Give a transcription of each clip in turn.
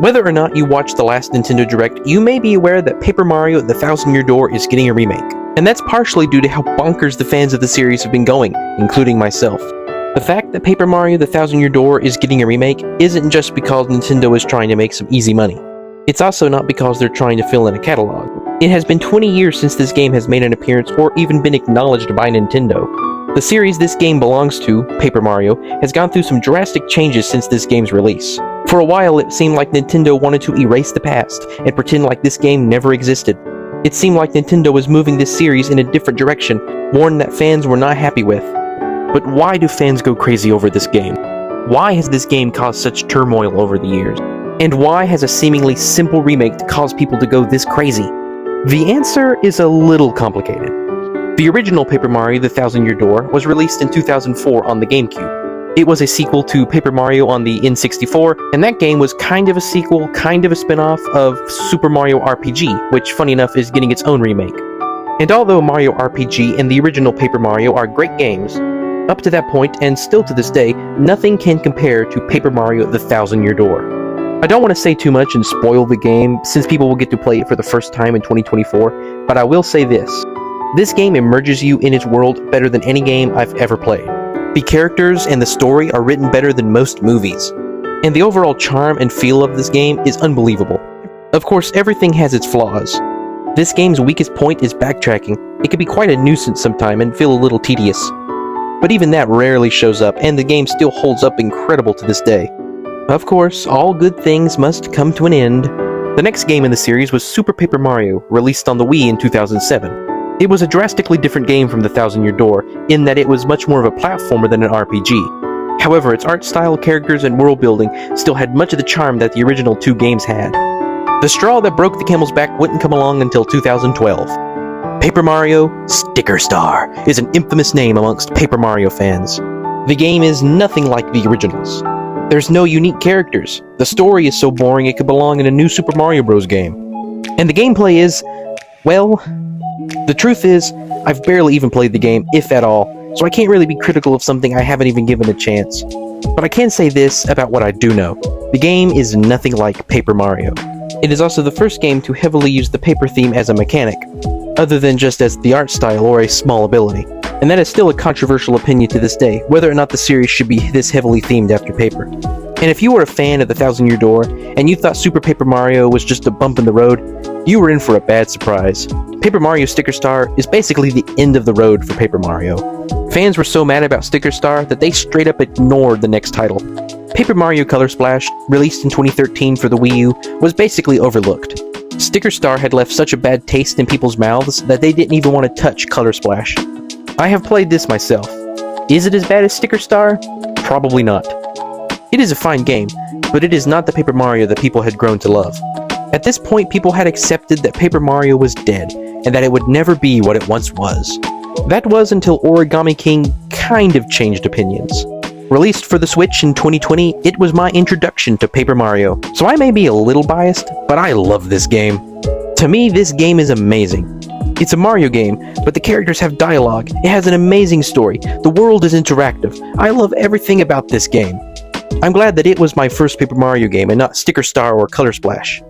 Whether or not you watched the last Nintendo Direct, you may be aware that Paper Mario: The Thousand Year Door is getting a remake. And that's partially due to how bonkers the fans of the series have been going, including myself. The fact that Paper Mario: The Thousand Year Door is getting a remake isn't just because Nintendo is trying to make some easy money. It's also not because they're trying to fill in a catalog. It has been 20 years since this game has made an appearance or even been acknowledged by Nintendo. The series this game belongs to, Paper Mario, has gone through some drastic changes since this game's release. For a while, it seemed like Nintendo wanted to erase the past and pretend like this game never existed. It seemed like Nintendo was moving this series in a different direction, one that fans were not happy with. But why do fans go crazy over this game? Why has this game caused such turmoil over the years? And why has a seemingly simple remake caused people to go this crazy? The answer is a little complicated. The original Paper Mario: The Thousand Year Door was released in 2004 on the GameCube. It was a sequel to Paper Mario on the N64, and that game was kind of a sequel, kind of a spin-off of Super Mario RPG, which, funny enough, is getting its own remake. And although Mario RPG and the original Paper Mario are great games, up to that point, and still to this day, nothing can compare to Paper Mario: The Thousand Year Door. I don't want to say too much and spoil the game, since people will get to play it for the first time in 2024, but I will say this. This game immerses you in its world better than any game I've ever played. The characters and the story are written better than most movies, and the overall charm and feel of this game is unbelievable. Of course, everything has its flaws. This game's weakest point is backtracking. It can be quite a nuisance sometime and feel a little tedious. But even that rarely shows up, and the game still holds up incredible to this day. Of course, all good things must come to an end. The next game in the series was Super Paper Mario, released on the Wii in 2007. It was a drastically different game from The Thousand Year Door, in that it was much more of a platformer than an RPG. However, its art style, characters, and world building still had much of the charm that the original two games had. The straw that broke the camel's back wouldn't come along until 2012. Paper Mario Sticker Star is an infamous name amongst Paper Mario fans. The game is nothing like the originals. There's no unique characters. The story is so boring it could belong in a new Super Mario Bros. Game. And the gameplay is, well, the truth is, I've barely even played the game, if at all, so I can't really be critical of something I haven't even given a chance. But I can say this about what I do know. The game is nothing like Paper Mario. It is also the first game to heavily use the paper theme as a mechanic, other than just as the art style or a small ability. And that is still a controversial opinion to this day, whether or not the series should be this heavily themed after paper. And if you were a fan of The Thousand Year Door, and you thought Super Paper Mario was just a bump in the road, you were in for a bad surprise. Paper Mario Sticker Star is basically the end of the road for Paper Mario. Fans were so mad about Sticker Star that they straight up ignored the next title. Paper Mario Color Splash, released in 2013 for the Wii U, was basically overlooked. Sticker Star had left such a bad taste in people's mouths that they didn't even want to touch Color Splash. I have played this myself. Is it as bad as Sticker Star? Probably not. It is a fine game, but it is not the Paper Mario that people had grown to love. At this point, people had accepted that Paper Mario was dead, and that it would never be what it once was. That was until Origami King kind of changed opinions. Released for the Switch in 2020, it was my introduction to Paper Mario, so I may be a little biased, but I love this game. To me, this game is amazing. It's a Mario game, but the characters have dialogue, it has an amazing story, the world is interactive. I love everything about this game. I'm glad that it was my first Paper Mario game and not Sticker Star or Color Splash.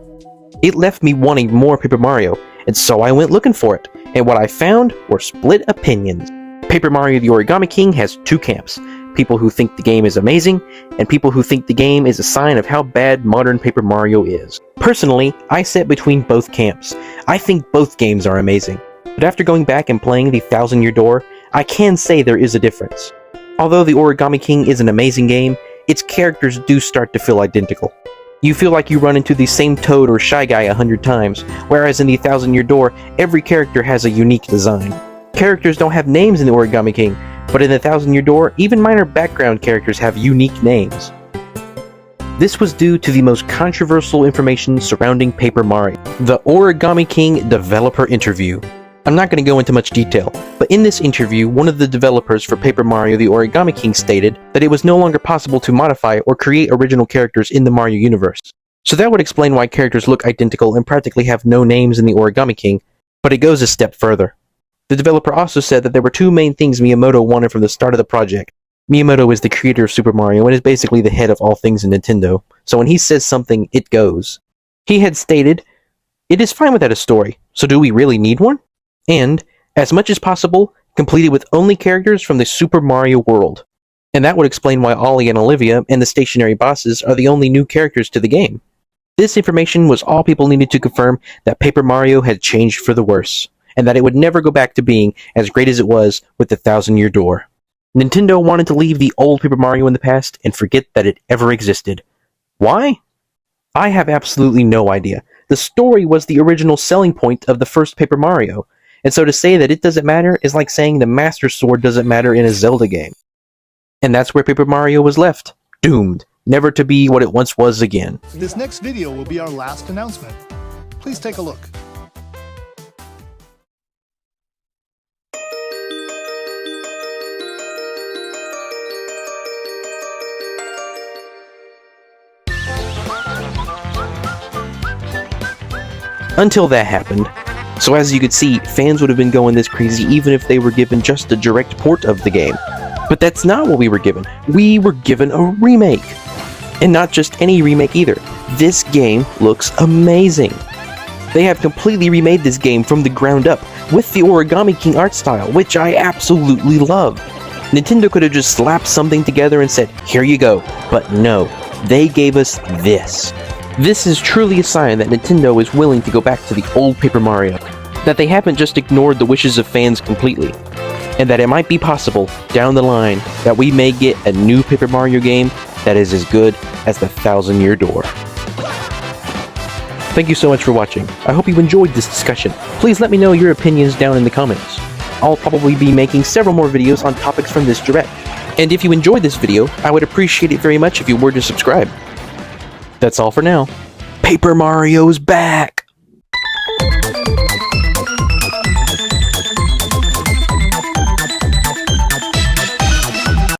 It left me wanting more Paper Mario, and so I went looking for it, and what I found were split opinions. Paper Mario: The Origami King has two camps. People who think the game is amazing, and people who think the game is a sign of how bad modern Paper Mario is. Personally, I sit between both camps. I think both games are amazing. But after going back and playing The Thousand Year Door, I can say there is a difference. Although The Origami King is an amazing game, its characters do start to feel identical. You feel like you run into the same Toad or Shy Guy 100 times, whereas in The Thousand Year Door, every character has a unique design. Characters don't have names in The Origami King, but in The Thousand Year Door, even minor background characters have unique names. This was due to the most controversial information surrounding Paper Mario, the Origami King developer interview. I'm not going to go into much detail, but in this interview, one of the developers for Paper Mario: The Origami King stated that it was no longer possible to modify or create original characters in the Mario universe. So that would explain why characters look identical and practically have no names in The Origami King, but it goes a step further. The developer also said that there were two main things Miyamoto wanted from the start of the project. Miyamoto is the creator of Super Mario and is basically the head of all things in Nintendo, so when he says something, it goes. He had stated, "It is fine without a story, so do we really need one?" And, as much as possible, completed with only characters from the Super Mario world. And that would explain why Ollie and Olivia and the stationary bosses are the only new characters to the game. This information was all people needed to confirm that Paper Mario had changed for the worse, and that it would never go back to being as great as it was with the Thousand-Year Door. Nintendo wanted to leave the old Paper Mario in the past and forget that it ever existed. Why? I have absolutely no idea. The story was the original selling point of the first Paper Mario, and so to say that it doesn't matter is like saying the Master Sword doesn't matter in a Zelda game. And that's where Paper Mario was left, doomed, never to be what it once was again. This next video will be our last announcement. Please take a look. Until that happened. So as you could see, fans would have been going this crazy even if they were given just a direct port of the game. But that's not what we were given. We were given a remake. And not just any remake either. This game looks amazing. They have completely remade this game from the ground up, with the Origami King art style, which I absolutely love. Nintendo could have just slapped something together and said, "Here you go." But no, they gave us this. This is truly a sign that Nintendo is willing to go back to the old Paper Mario, that they haven't just ignored the wishes of fans completely, and that it might be possible, down the line, that we may get a new Paper Mario game that is as good as the Thousand-Year Door. Thank you so much for watching. I hope you enjoyed this discussion. Please let me know your opinions down in the comments. I'll probably be making several more videos on topics from this direct. And if you enjoyed this video, I would appreciate it very much if you were to subscribe. That's all for now. Paper Mario's back!